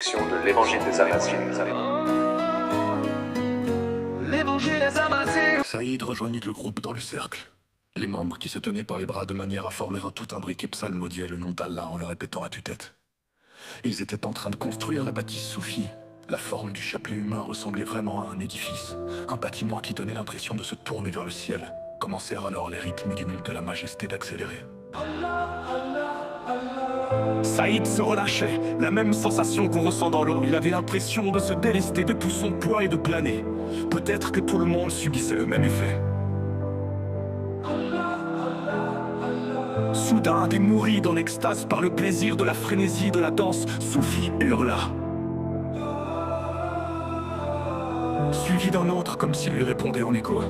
traduction de l'Évangile des Amaziens. L'Évangile des Amaziens. Saïd rejoignit le groupe dans le cercle. Les membres qui se tenaient par les bras de manière à former un tout imbriqué psalmodiaient le nom d'Allah en le répétant à tue-tête. Ils étaient en train de construire la bâtisse soufie. La forme du chapelet humain ressemblait vraiment à un édifice, un bâtiment qui donnait l'impression de se tourner vers le ciel. Commencèrent alors les rythmes du monde de la majesté d'accélérer. Saïd se relâchait, la même sensation qu'on ressent dans l'eau. Il avait l'impression de se délester de tout son poids et de planer. Peut-être que tout le monde subissait le même effet. Soudain, des mouris dans l'extase par le plaisir de la frénésie de la danse, Soufi hurla. Suivi d'un autre comme s'il lui répondait en écho.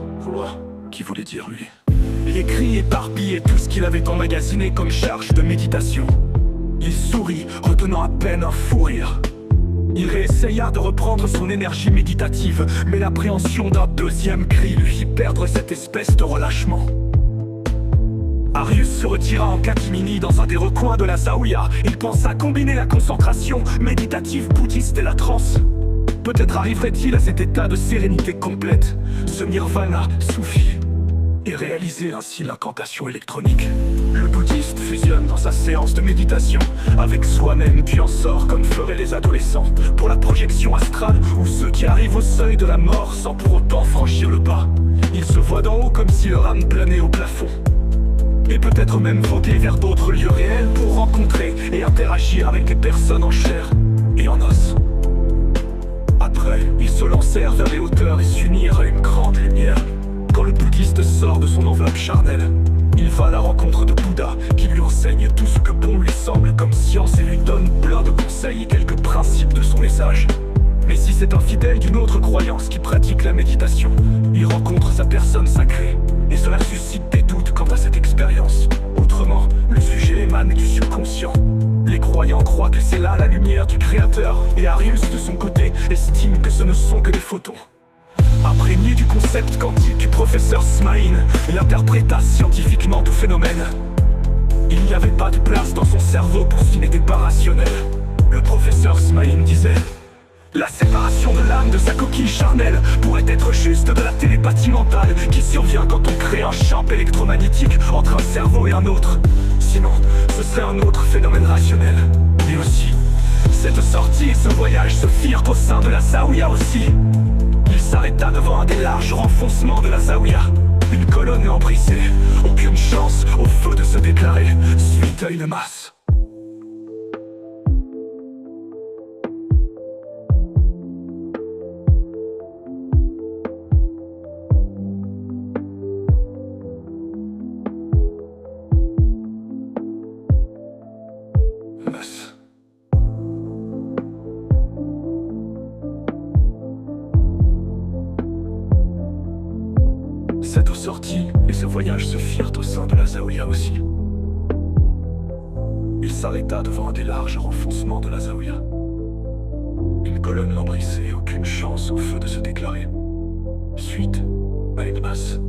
Qui voulait dire lui. Les cris éparpillaient tout ce qu'il avait emmagasiné comme charge de méditation. Il sourit, retenant à peine un fou rire. Il réessaya de reprendre son énergie méditative, mais l'appréhension d'un deuxième cri lui fit perdre cette espèce de relâchement. Arius se retira en catimini dans un des recoins de la Zaouïa. Il pensa combiner la concentration méditative bouddhiste et la transe. Peut-être arriverait-il à cet état de sérénité complète, ce nirvana soufi, et réaliser ainsi l'incantation électronique. Le bouddhiste fusionne dans sa séance de méditation avec soi-même, puis en sort comme feraient les adolescents pour la projection astrale ou ceux qui arrivent au seuil de la mort sans pour autant franchir le pas. Il se voit d'en haut comme si leur âme planait au plafond, et peut-être même voguer vers d'autres lieux réels pour rencontrer et interagir avec des personnes en chair et en os. Après, ils se lancèrent vers les hauteurs et s'unirent à une grande lumière. Quand le bouddhiste sort de son enveloppe charnelle, il va à la rencontre de Bouddha, qui lui enseigne tout ce que bon lui semble comme science et lui donne plein de conseils et quelques principes de son message. Mais si c'est un fidèle d'une autre croyance qui pratique la méditation, il rencontre sa personne sacrée, et cela suscite des doutes quant à cette expérience. Autrement, le sujet émane du subconscient. Les croyants croient que c'est là la lumière du Créateur, et Arius, de son côté, estime que ce ne sont que des photons. Imprégné du concept quantique du professeur Smaïn, il interpréta scientifiquement tout phénomène. Il n'y avait pas de place dans son cerveau pour ce qui n'était pas rationnel. Le professeur Smaïn disait: la séparation de l'âme de sa coquille charnelle pourrait être juste de la télépathie mentale qui survient quand on crée un champ électromagnétique entre un cerveau et un autre. Sinon, ce serait un autre phénomène rationnel. Et aussi, cette sortie et ce voyage se firent au sein de la Zaouïa aussi. Il s'arrêta devant un des larges renfoncements de la Zaouïa. Une colonne embrissée, aucune chance au feu de se déclarer, suite à une masse. Cette sortie et ce voyage se firent au sein de la Zaouïa aussi. Il s'arrêta devant un des larges renfoncements de la Zaouïa. Une colonne l'embrissait, aucune chance au feu de se déclarer, suite à une masse.